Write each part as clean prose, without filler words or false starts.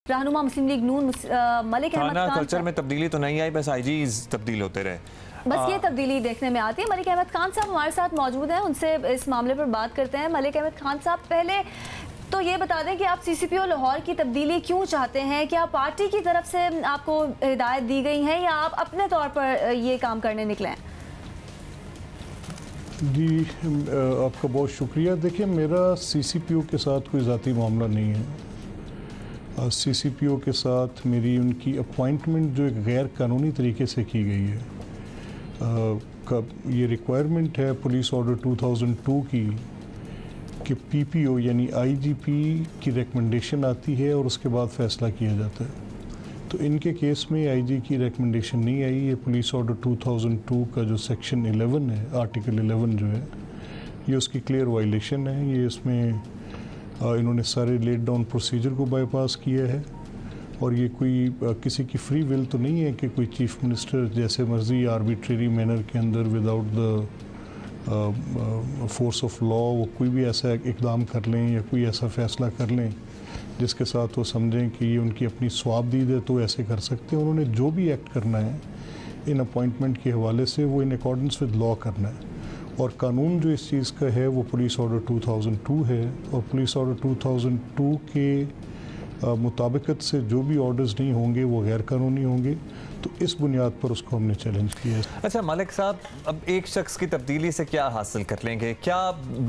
रहनुमा मुस्लिम लीग नून मलिक अहमद खान कल्चर में तब्दीली तो नहीं आई, बस आईजीज तब्दील होते रहे, बस ये तब्दीली देखने में आती है। मलिक अहमद खान साहब हमारे साथ मौजूद हैं, उनसे इस मामले पर बात करते हैं। मलिक अहमद खान साहब, पहले तो ये बता दें कि आप सीसीपीओ लाहौर की तब्दीली क्यों चाहते हैं? क्या पार्टी की तरफ से आपको हिदायत दी गई है या आप अपने तौर पर ये काम करने निकले हैं? जी, आपका बहुत शुक्रिया। देखिए, मेरा सीसीपीओ के साथ कोई ज़ाती मामला नहीं है। सीसीपीओ के साथ मेरी उनकी अपॉइंटमेंट जो एक गैर कानूनी तरीके से की गई है। ये रिक्वायरमेंट है पुलिस ऑर्डर 2002 की कि पीपीओ यानी आईजीपी की रिकमेंडेशन आती है और उसके बाद फ़ैसला किया जाता है। तो इनके केस में आईजी की रिकमेंडेशन नहीं आई। ये पुलिस ऑर्डर 2002 का जो सेक्शन 11 है, आर्टिकल 11 जो है, ये उसकी क्लियर वायलेशन है। ये इसमें इन्होंने सारे लेट डाउन प्रोसीजर को बाईपास किया है और ये कोई किसी की फ्री विल तो नहीं है कि कोई चीफ मिनिस्टर जैसे मर्जी आर्बिट्रेरी मैनर के अंदर without the force of law वो कोई भी ऐसा इकदाम कर लें या कोई ऐसा फ़ैसला कर लें जिसके साथ वो समझें कि ये उनकी अपनी स्वाबदीद है, तो ऐसे कर सकते हैं। उन्होंने जो भी एक्ट करना है इन अपॉइंटमेंट के हवाले से वो इन अकॉर्डेंस विद लॉ करना है। और कानून जो इस चीज़ का है वो पुलिस ऑर्डर 2002 है और पुलिस ऑर्डर 2002 के मुताबिकत से जो भी ऑर्डर्स नहीं होंगे वो गैर कानूनी होंगे। तो इस बुनियाद पर उसको हमने चैलेंज किया है। अच्छा मलिक साहब, अब एक शख्स की तब्दीली से क्या हासिल कर लेंगे? क्या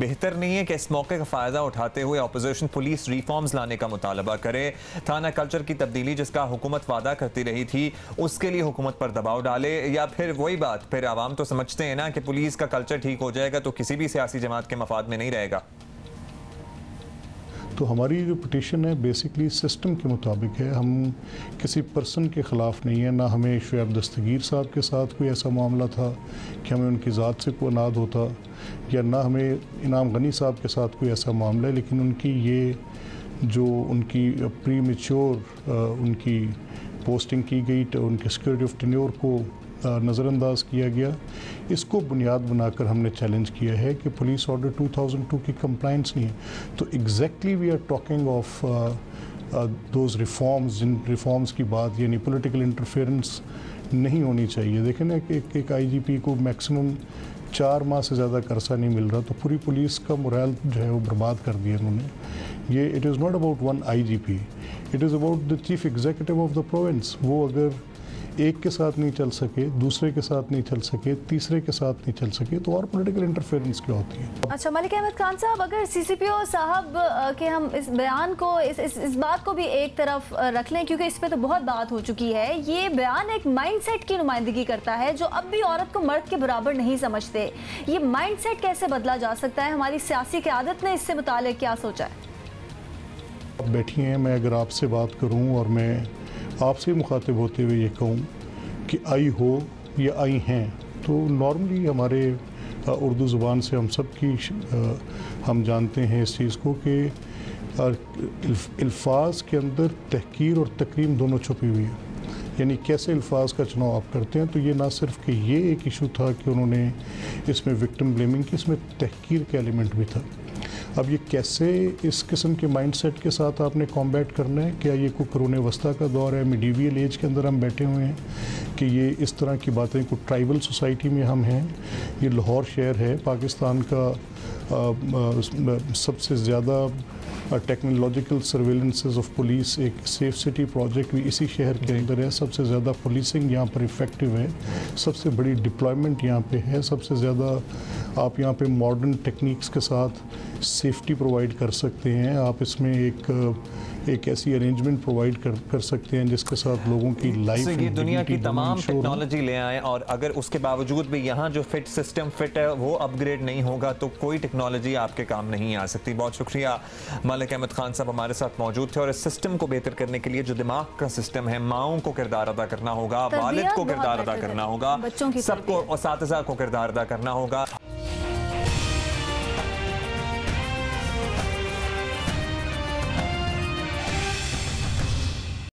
बेहतर नहीं है कि इस मौके का फ़ायदा उठाते हुए अपोजिशन पुलिस रिफॉर्म्स लाने का मुतालबा करे? थाना कल्चर की तब्दीली जिसका हुकूमत वादा करती रही थी उसके लिए हुकूमत पर दबाव डाले, या फिर वही बात, फिर आवाम तो समझते हैं ना कि पुलिस का कल्चर ठीक हो जाएगा तो किसी भी सियासी जमात के मफाद में नहीं रहेगा। तो हमारी जो पिटीशन है बेसिकली सिस्टम के मुताबिक है। हम किसी पर्सन के ख़िलाफ़ नहीं है, ना हमें शुएब दस्तगीर साहब के साथ कोई ऐसा मामला था कि हमें उनकी ज़ात से कोई अनाद होता, या ना हमें इनाम गनी साहब के साथ कोई ऐसा मामला है। लेकिन उनकी ये जो उनकी प्री मैच्योर उनकी पोस्टिंग की गई, उनके सिक्योरिटी ऑफ टेन्योर को नज़रअंदाज किया गया, इसको बुनियाद बनाकर हमने चैलेंज किया है कि पुलिस ऑर्डर 2002 की कंप्लायंस नहीं है। तो exactly we are talking of those reforms, जिन रिफॉर्म्स की बात, यानी पॉलिटिकल इंटरफेरेंस नहीं होनी चाहिए। देखें ना, एक आईजीपी को मैक्सिमम 4 माह से ज़्यादा का अरसा नहीं मिल रहा, तो पूरी पुलिस का मोरल जो है वो बर्बाद कर दिया उन्होंने। ये it is not about one IGP, it is about the chief executive of the province. वो अगर एक के साथ नहीं चल सके, दूसरे के साथ नहीं चल सके, तीसरे के साथ नहीं चल सके, तो और पॉलिटिकल इंटरफेरेंस क्या होती है? अच्छा मलिक अहमद खान साहब, अगर सीसीपीओ साहब के हम इस बयान को इस बात को भी एक तरफ रख लें, क्योंकि इस पे तो बहुत बात हो चुकी है, ये बयान एक माइंडसेट की नुमाइंदगी करता है जो अब भी औरत को मर्द के बराबर नहीं समझते। ये माइंडसेट कैसे बदला जा सकता है? हमारी सियासी क़यादत ने इससे मुताल्लिक़ क्या सोचा है? आप बैठी हैं, मैं अगर आपसे बात करूं और मैं आपसे मुखातिब होते हुए ये कहूँ कि आई हो या आई हैं, तो नॉर्मली हमारे उर्दू ज़ुबान से हम सब की हम जानते हैं इस चीज़ को कि अल्फाज के अंदर तहकीर और तकरीम दोनों छुपी हुई है। यानी कैसे अल्फाज का चुनाव आप करते हैं। तो ये ना सिर्फ कि ये एक इशू था कि उन्होंने इसमें विक्टिम ब्लेमिंग की, इसमें तहकीर का एलिमेंट भी था। अब ये कैसे इस किस्म के माइंडसेट के साथ आपने कॉम्बैट करना है? क्या ये कोई कुरून वस्ता का दौर है, मिडीवियल एज के अंदर हम बैठे हुए हैं कि ये इस तरह की बातें, कोई ट्राइबल सोसाइटी में हम हैं? ये लाहौर शहर है पाकिस्तान का सबसे ज़्यादा टेक्नोलॉजिकल सर्वेलेंसेस ऑफ पुलिस, एक सेफ सिटी प्रोजेक्ट भी इसी शहर के अंदर है। सबसे ज़्यादा पुलिसिंग यहाँ पर इफ़ेक्टिव है, सबसे बड़ी डिप्लॉयमेंट यहाँ पे है, सबसे ज़्यादा आप यहाँ पे मॉडर्न टेक्निक्स के साथ सेफ्टी प्रोवाइड कर सकते हैं। आप इसमें एक ऐसी अरेंजमेंट प्रोवाइड कर सकते हैं जिसके साथ लोगों की लाइफ, ये दुनिया की तमाम टेक्नोलॉजी ले आए और अगर उसके बावजूद भी यहाँ जो सिस्टम फिट है वो अपग्रेड नहीं होगा तो कोई टेक्नोलॉजी आपके काम नहीं आ सकती। बहुत शुक्रिया मलिक अहमद खान साहब हमारे साथ मौजूद थे। और इस सिस्टम को बेहतर करने के लिए जो दिमाग का सिस्टम है, माओं को किरदार अदा करना होगा, वालिद को किरदार अदा करना होगा, सबको, असातिज़ा को किरदार अदा करना होगा।